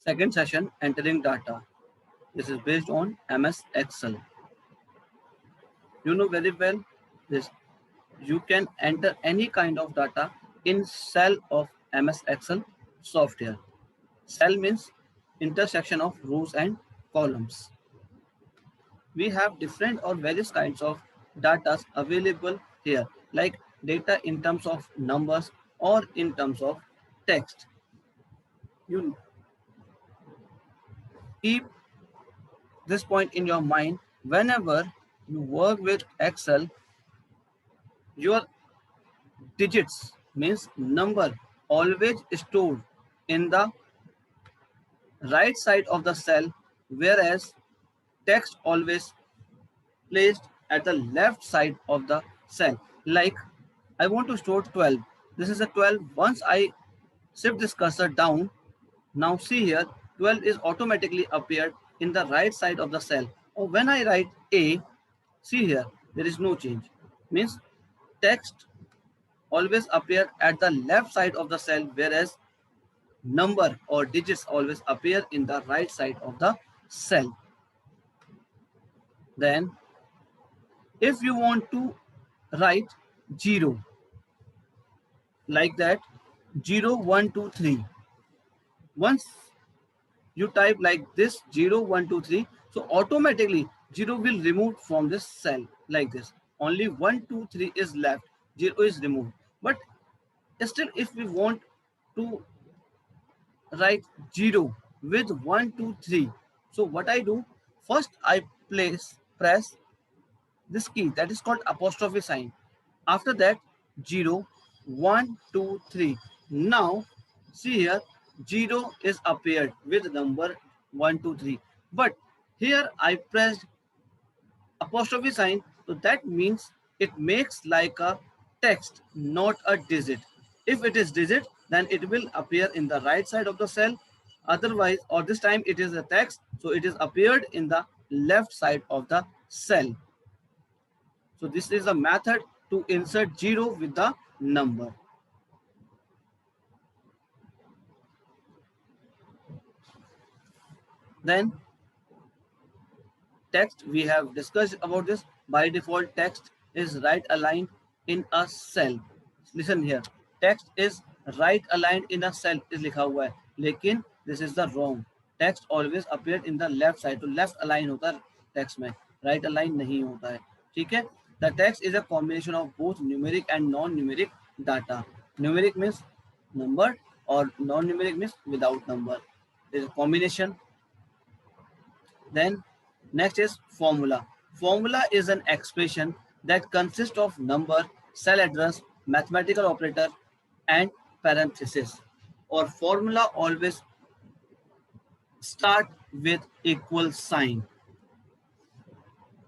Second session, entering data. This is based on MS Excel. You know very well this. You can enter any kind of data in cell of MS Excel software. Cell means intersection of rows and columns. We have different or various kinds of data available here, like data in terms of numbers or in terms of text. You keep this point in your mind whenever you work with Excel. Your digits means number always stored in the right side of the cell, whereas text always placed at the left side of the cell. Like I want to store 12. This is a 12. Once I shift this cursor down, now see here 12 is automatically appeared in the right side of the cell. Or when I write A, see here there is no change. Means text always appear at the left side of the cell, whereas number or digits always appear in the right side of the cell. Then if you want to write 0 like that, 0 1 2 3, once you type like this 0 1 2 3, so automatically 0 will remove from this cell like this. Only 1 2 3 is left, 0 is removed. But still if we want to write 0 with 1 2 3, so what I do, first I press this key that is called apostrophe sign. After that 0 1 2 3. Now see here 0 is appeared with number 1 2 3, but here I pressed apostrophe sign, so that means it makes like a text, not a digit. If it is digit, then it will appear in the right side of the cell. Otherwise, or this time it is a text, so it is appeared in the left side of the cell. So this is a method to insert 0 with the number. Then text, we have discussed about this. By default text is right aligned in a cell. Listen here, text is right aligned in a cell is लिखा हुआ है, लेकिन this is the wrong. Text always appear in the left side, तो left align होता है text में, right align नहीं होता है. ठीक है. The text is a combination of both numeric and non-numeric data. Numeric means number or non-numeric means without number. There is a combination. Then next is formula. Formula is an expression that consists of number, cell address, mathematical operator, and parenthesis. Or formula always start with equal sign.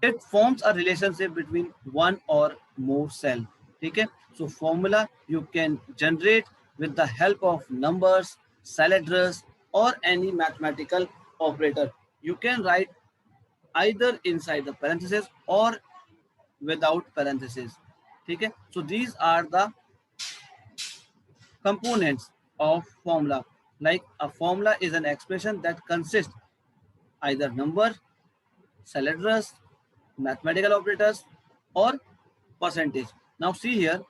It forms a relationship between one or more cell. Okay? So formula you can generate with the help of numbers, cell address, or any mathematical operator. You can write either inside the parenthesis or without parenthesis. Okay? So these are the components of formula. Like a formula is an expression that consists either number, cell address, mathematical operators, or percentage. Now see here,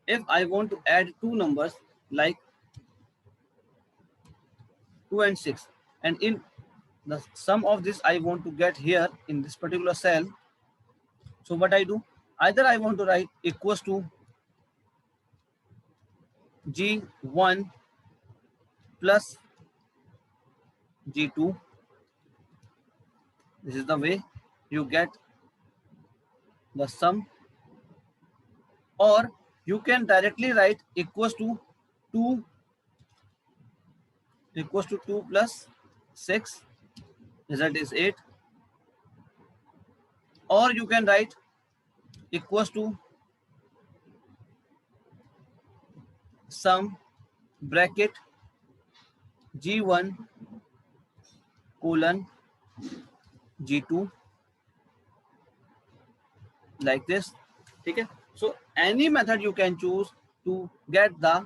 if I want to add two numbers like 2 and 6, and in the sum of this I want to get here in this particular cell, so what I do, either I want to write equals to G1 plus G2. This is the way you get the sum, or you can directly write equals to 2 plus 6, result is 8, or you can write equals to sum bracket G1 colon G2 like this. Okay? So any method you can choose to get the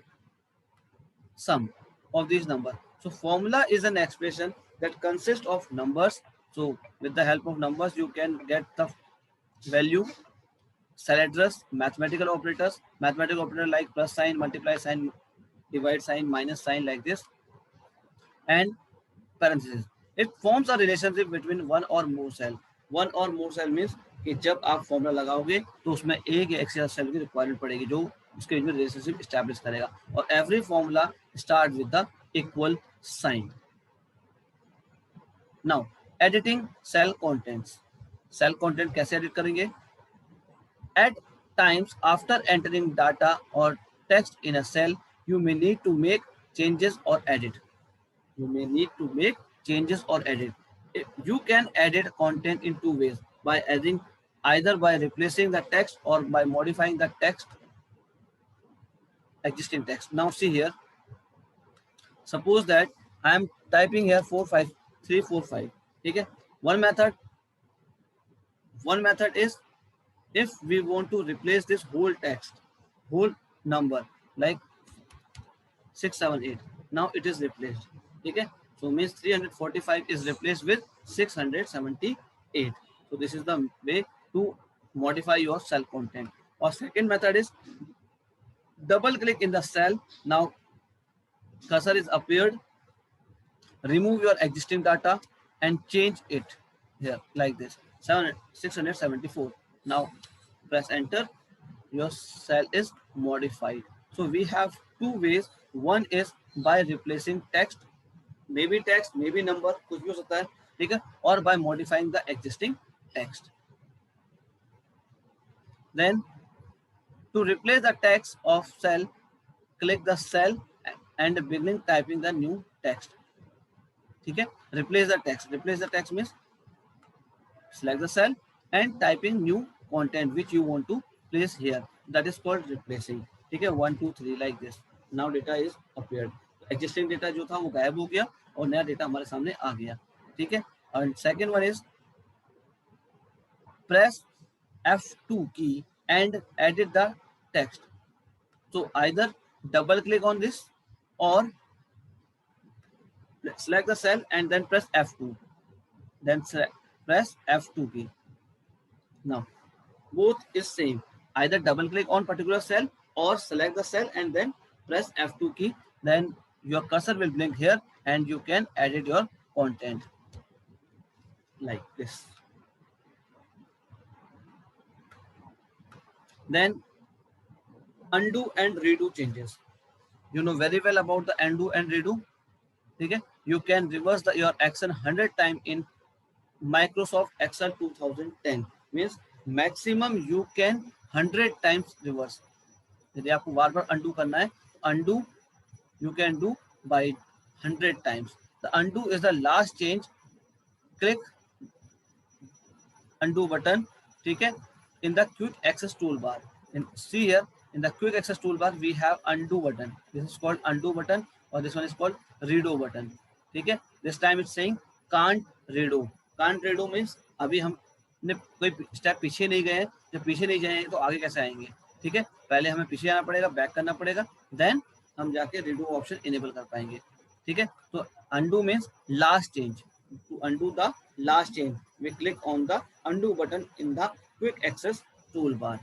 sum of this number. So formula is an expression that consists of numbers. So with the help of numbers, you can get the value, cell address, mathematical operator like plus sign, multiply sign, divide sign, minus sign like this, and parenthesis. It forms a relationship between one or more cell. One और मोर cell means कि जब आप formula लगाओगे तो उसमें एक या एक से सेल की रिक्वायरमेंट पड़ेगी जो उसके बीच में रिलेशनशिप स्टैब्लिश करेगा, और every formula start with the equal sign. Now editing cell contents. Cell content कैसे एडिट करेंगे? At times after entering data or text in a cell, you may need to make changes or edit. You may need to make changes or edit. You can edit content in two ways: by adding, either by replacing the text or by modifying the text, existing text. Now see here, suppose that I am typing here 45345. Okay, one method is, if we want to replace this whole text, whole number like 678, now it is replaced. Okay, so means 345 is replaced with 678. So this is the way to modify your cell content. Or second method is double click in the cell. Now cursor is appeared, remove your existing data and change it here like this, 674. Now press enter, your cell is modified. So we have two ways. One is by replacing text, maybe number, कुछ भी हो सकता है, ठीक है, or by modifying the existing text. Then to replace the text of cell, click the cell and begin typing the new text. ठीक है, replace the text means select the cell and typing new content which you want to place here. That is called replacing. ठीक है, 1 2 3 like this. Now data is appeared. Existing data जो था वो गायब हो गया और नया डेटा हमारे सामने आ गया. ठीक है, और second one is press F2 key and edit the text. So either double click on this or select the cell and then press F2, then press F2 key. Now both is same, either double click on particular cell or select the cell and then press F2 key, then your cursor will blink here and you can edit your content like this. Then undo and redo changes. You know very well about the undo and redo. Okay, you can reverse your action 100 times in Microsoft Excel 2010. Means maximum you can 100 times reverse. यदि आपको बार बार undo करना है, undo you can do by 100 times. The undo is the last change. Click undo button, ठीक है, in the quick access toolbar. And see here in the quick access toolbar we have undo button. This is called undo button or this one is called redo button. ठीक है, this time it's saying can't redo. Can't redo means अभी हमने कोई step पीछे नहीं गए, जब पीछे नहीं जाएंगे तो आगे कैसे आएंगे. ठीक है, पहले हमें पीछे आना पड़ेगा, बैक करना पड़ेगा, देन हम जाके redo ऑप्शन इनेबल कर पाएंगे. ठीक है, तो undo means last change. To undo the last change, we click on the undo button in the quick access toolbar.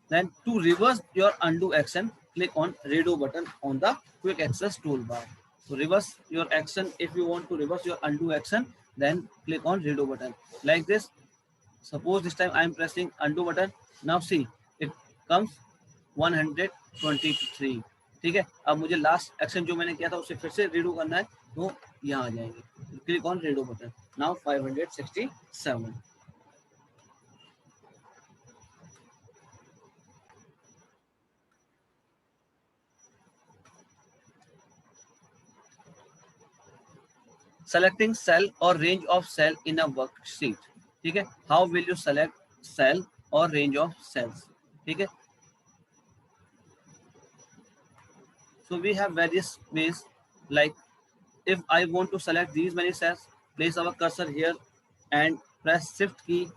Then to reverse your undo action, click on redo button on the quick access toolbar. To reverse your action, if you want to reverse your undo action, then click on redo button like this. Suppose this time I am pressing undo button. Now see, it comes 123. ठीक है, अब मुझे last action जो मैंने किया था उसे फिर से रीडो करना है, तो यहाँ आ जाएंगे. Click on redo button. Now 567. Selecting cell or range of cell in a worksheet. ठीक है, how will you select cell or range of cells? ठीक है, so we have various ways. Like if I want to select these many cells, place our cursor here and press shift key,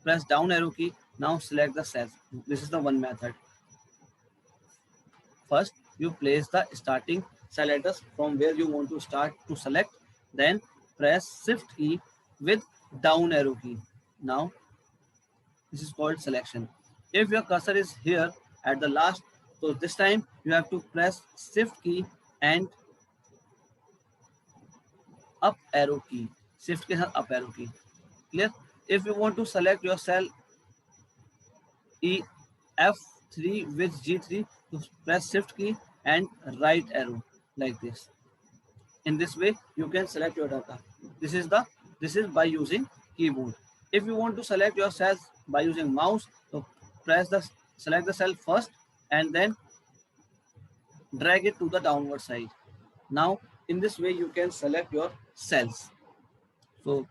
press down arrow key. Now select the cells. This is the one method. First you place the starting cell address from where you want to start to select, then press shift key with down arrow key. Now this is called selection. If your cursor is here at the last, so this time you have to press shift key and up arrow key. Shift के साथ up arrow key. Clear? If you want to select your cell F3 with G3, to press shift key and right arrow like this. In this way you can select your data. This is by using keyboard. If you want to select your cells by using mouse, so select the cell first and then drag it to the downward side. Now in this way you can select your cells. So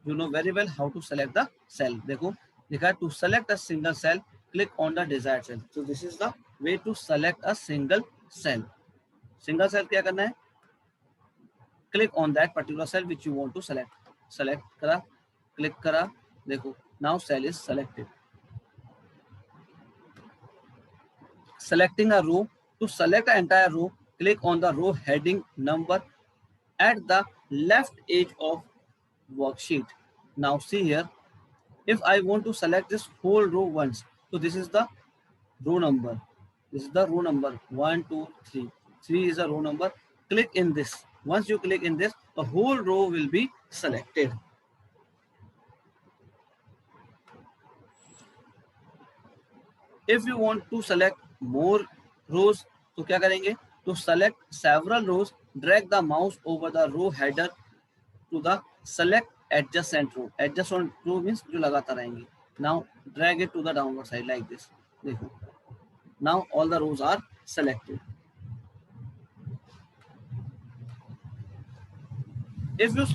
you know very well how to select the cell. देखो लिखा है to select a single cell, click on the desired cell. So this is the way to select a single cell. Single cell क्या करना है? Click on that particular cell which you want to select. Select करा, click करा, देखो now cell is selected. Selecting a row, to select an entire row, click on the row heading number at the left edge of worksheet. Now see here, if I want to select this whole row once, so this is the row number. This is the row number 1, 2, 3. 3 is the row number. Click in this. Once you click in this, the whole row will be selected. If you want to select more rows, तो क्या करेंगे? To select several rows, drag the mouse over the row header to the select adjacent row. Adjacent row means जो लगातार आएंगी. Now drag it to the downward side like this. देखो. Now all the rows are selected. If you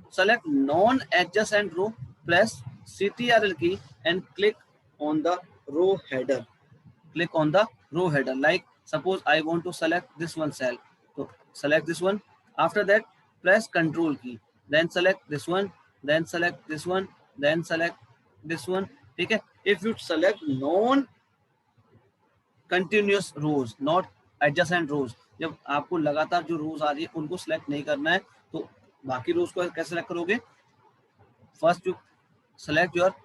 select non-adjacent row, press CTRL key and click on the row header. Click on the row header. Like suppose I want to select this one cell. So select this one. After that, press Control key. Then select this one. Then select this one. Then select this one. Okay. If you select non-continuous rows, not adjacent rows, जब आपको लगातार जो रोज आ रही है उनको select नहीं करना है, तो बाकी रोज को कैसे सिलेक्ट करोगे? First you select your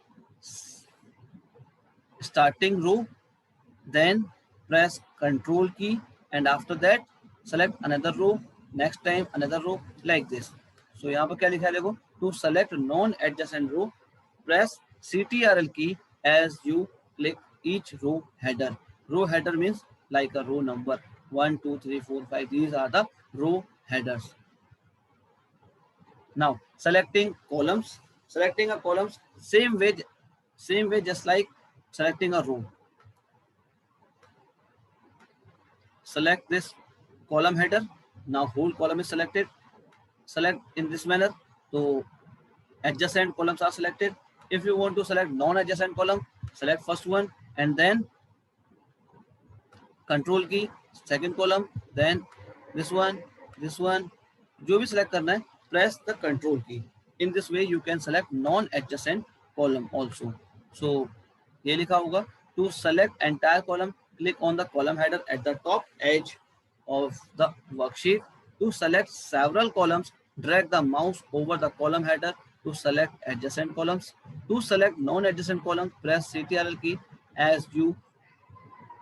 starting row, then press Control key, and after that select another row, next time another row, like this. So यहाँ पर क्या लिखा है देखो, to select non-adjacent row, press CTRL key as you click each row header. Row header means like a row number 1, 2, 3, 4, 5. These are the row headers. Now selecting columns. Selecting a columns, same way just like selecting a row. Select this column header. Now whole column is selected. Select in this manner. So adjacent columns are selected. If you want to select non-adjacent column, select first one and then Control key, second column, then this one, जो भी select करना है, press the Control key. In this way you can select non-adjacent column also. So ये लिखा होगा, to select entire column, click on the column header at the top edge of the worksheet. To select several columns, drag the mouse over the column header to select adjacent columns. To select non-adjacent column, press CTRL key as you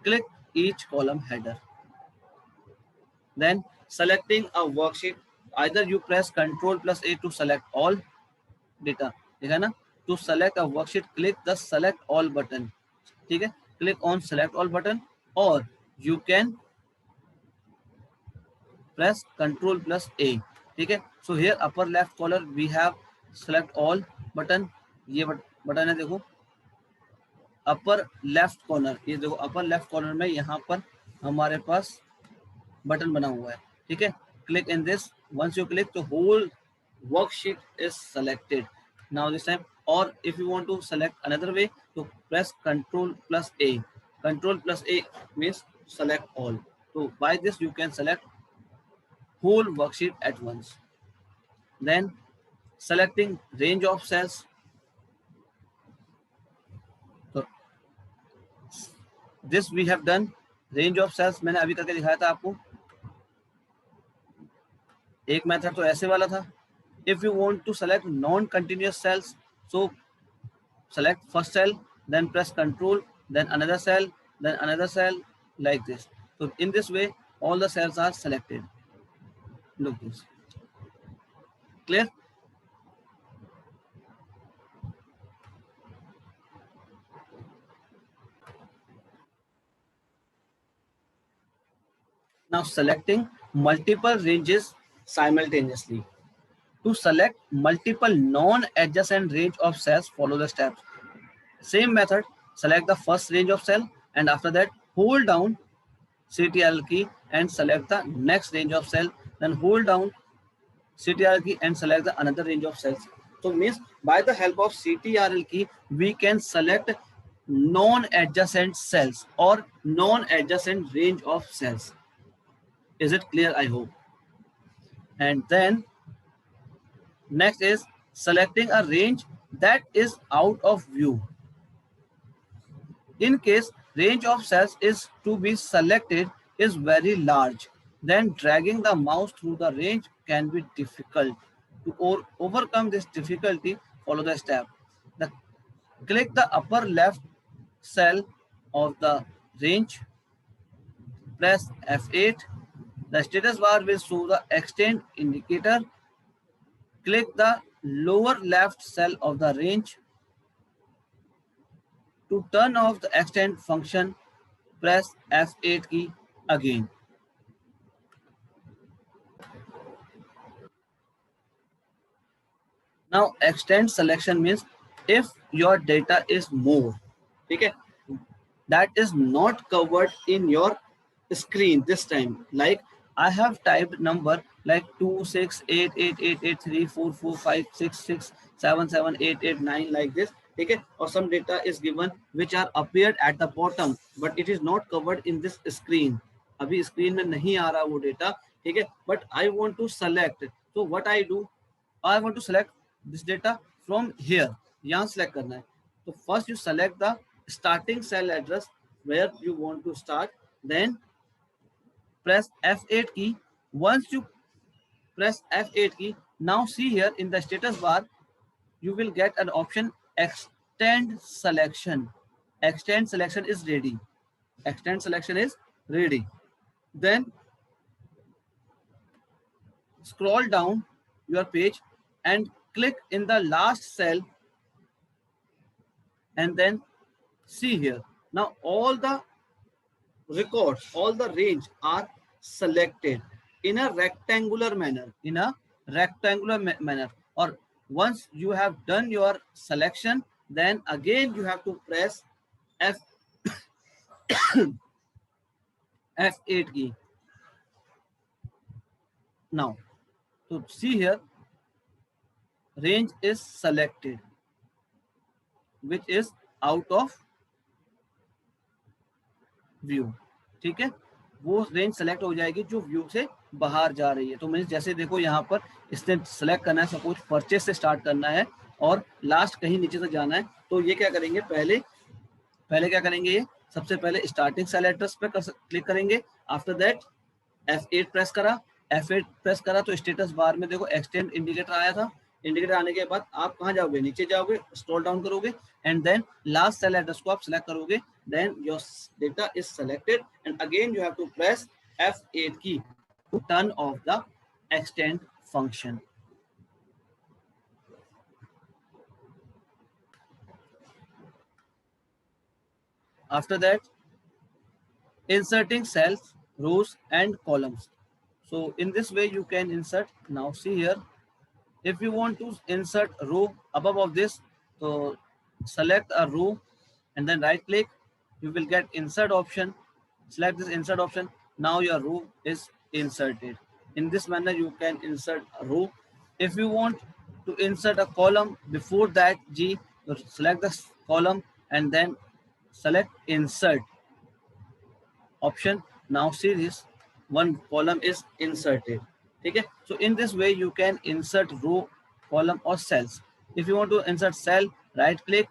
click each column header. Then selecting a worksheet, either you press Ctrl plus A to select all data, ठीक है ना? To select a worksheet, click the select all button, ठीक है? Click on select all button, or you can press Ctrl plus A, ठीक है? So here upper left corner we have select all button. ये button है देखो, upper left corner, ये देखो upper left corner में यहाँ पर हमारे पास बटन बना हुआ है, ठीक है? Click in this. Once you click the whole worksheet is selected. Now this time, और if you want to select another way, तो press control plus A. Control plus A means select all. तो by this you can select whole worksheet at once. Then selecting range of cells. So this we have done range of cells मैंने अभी करके दिखाया था आपको। एक method तो ऐसे वाला था। If you want to select non continuous cells, so select first cell, then press control, then another cell, then another cell, like this. So in this way all the cells are selected. Look this. Clear? Now selecting multiple ranges simultaneously. To select multiple non-adjacent range of cells, follow the steps. Same method, select the first range of cell and after that hold down CTRL key and select the next range of cell, then hold down CTRL key and select the another range of cells. So means by the help of CTRL key, we can select non-adjacent cells or non-adjacent range of cells. Is it clear? I hope. And then next is selecting a range that is out of view. In case range of cells is to be selected is very large, then dragging the mouse through the range can be difficult. To overcome this difficulty, follow the step. Click the upper left cell of the range, press F8. The status bar will show the extend indicator. Click the lower left cell of the range. To turn off the extend function, press F8 key again. Now extend selection means if your data is more, okay, that is not covered in your screen this time. Like I have typed number like 26888834456677889 like this. Okay, or some data is given which are appeared at the bottom, but it is not covered in this screen. अभी screen में नहीं आ रहा वो data, ठीक है, but I want to select. So what I do, I want to select this data from here. यहाँ select करना है. So first you select the starting cell address where you want to start. Then press F8 key. Once you press F8 key, now see here in the status bar, you will get an option extend selection. Extend selection is ready. Extend selection is ready. Then scroll down your page and click in the last cell and then see here. Now all the records, all the range are selected in a rectangular manner, manner. Or once you have done your selection, then again you have to press F F8 key. Now, to see here, range is selected, which is out of view. ठीक है, वो range select हो जाएगी जो view से बाहर जा रही है. तो मीन्स जैसे देखो यहाँ पर इसने सेलेक्ट करना है, सपोज परचेज से स्टार्ट करना है और लास्ट कहीं नीचे से जाना है. तो ये क्या करेंगे, पहले क्या करेंगे, ये सबसे पहले स्टार्टिंग सेल एड्रेस पे क्लिक करेंगे. आफ्टर दैट F8 प्रेस करा. F8 प्रेस करा तो स्टेटस बार में देखो एक्सटेंड इंडिकेटर आया था. इंडिकेटर आने के बाद आप कहाँ जाओगे, नीचे जाओगे, स्क्रॉल डाउन करोगे and then last cell address को आप सिलेक्ट करोगे. Then your data is selected and again you have to press F8 key to turn off the extend function. After that, inserting cells, rows and columns. So in this way you can insert. Now see here, if you want to insert row above of this, so select a row and then right click, you will get insert option. Select this insert option. Now your row is inserted. In this manner you can insert a row. If you want to insert a column, before that G, select the column and then select insert option. Now see this, one column is inserted. Okay, so in this way you can insert row, column or cells. If you want to insert cell, right click,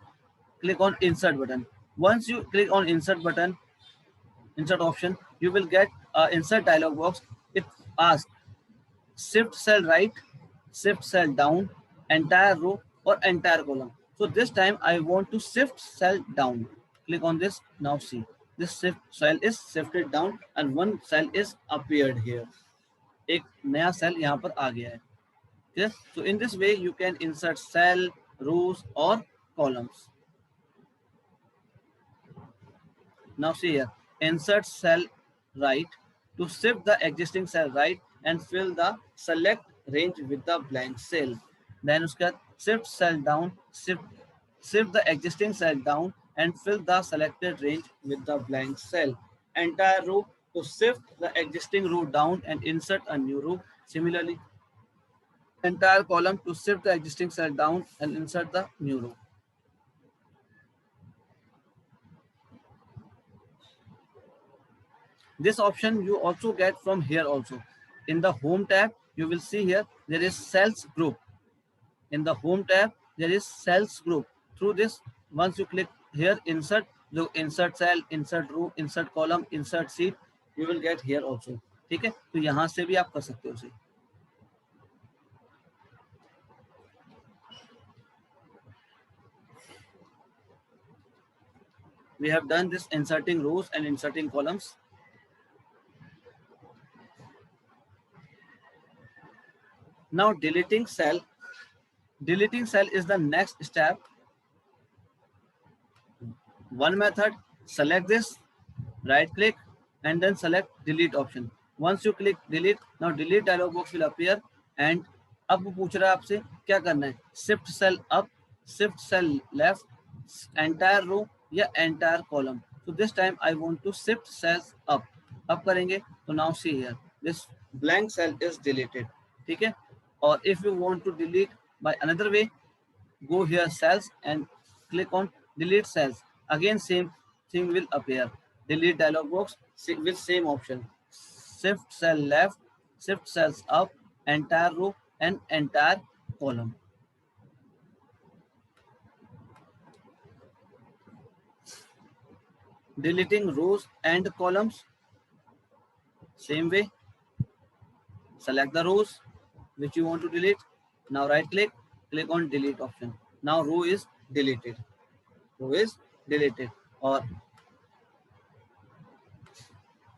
click on insert button. Once you click on insert button, insert option, you will get a insert dialog box. It asks shift cell right, shift cell down, entire row or entire column. So this time I want to shift cell down. Click on this. Now see, this shift cell is shifted down and one cell is appeared here. एक नया cell यहाँ पर आ गया है. Okay? So in this way you can insert cell, rows or columns. Now see here, insert cell right to shift the existing cell right and fill the select range with the blank cell. Then uska shift cell down, shift the existing cell down and fill the selected range with the blank cell. Entire row to shift the existing row down and insert a new row. Similarly, entire column to shift the existing cell down and insert the new row. This option you also get from here also. In the home tab, you will see here there is cells group. In the home tab, there is cells group. Through this, once you click here, insert cell, insert row, insert column, insert sheet, you will get here also. ठीक है, तो यहाँ से भी आप कर सकते हो उसे. We have done this inserting rows and inserting columns. Now deleting cell. Deleting cell is the next step. One method, select this, right click and then select delete option. Once you click delete, now delete dialog box will appear and अब वो पूछ रहा है आपसे क्या करना है, shift cell up, shift cell left, entire row या entire column. So this time I want to shift cells up. अब करेंगे तो now see here this blank cell is deleted. ठीक है, और if you want to delete by another way, go here cells and click on delete cells. Again same thing will appear. Delete dialog box with same option. Shift cell left, shift cells up, entire row and entire column. Deleting rows and columns. Same way. Select the rows which you want to delete. Now right click, click on delete option. Now row is deleted. Row is deleted. Or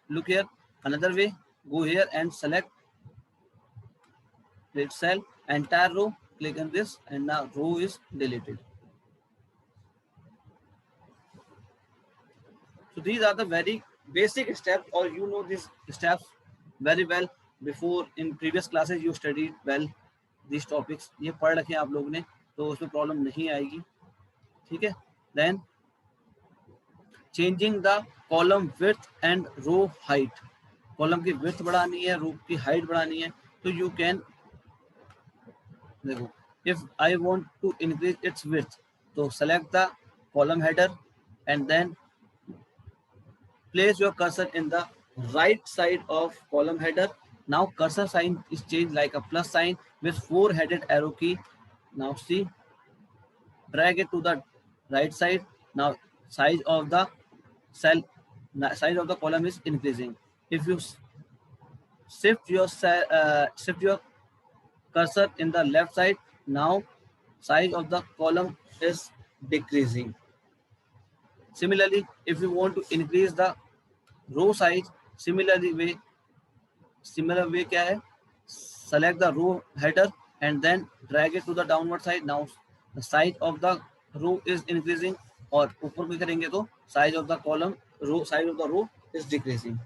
look here, another way, go here and select delete cell, entire row, click on this and now row is deleted. So these are the very basic steps, or you know these steps very well. Before in previous classes you studied well these topics. ये पढ़ रखे हैं आप लोग ने, तो उसमें problem नहीं आएगी. ठीक है. Then changing the column width and row height. Column की विड्थ बढ़ानी है, रो की हाइट बढ़ानी है, तो यू कैन देखो, if I want to increase its width, तो select the column header and then place your cursor in the right side of column header. Now cursor sign is changed like a plus sign with 4-headed arrow key. Now see, drag it to the right side. Now size of the cell, size of the column is increasing. If you shift your cursor in the left side, now size of the column is decreasing. Similarly, if you want to increase the row size, similar way क्या है, select the row header and then drag it to the downward side. Now the size of the row is increasing, और ऊपर भी करेंगे तो size of the column, row size of the row is decreasing.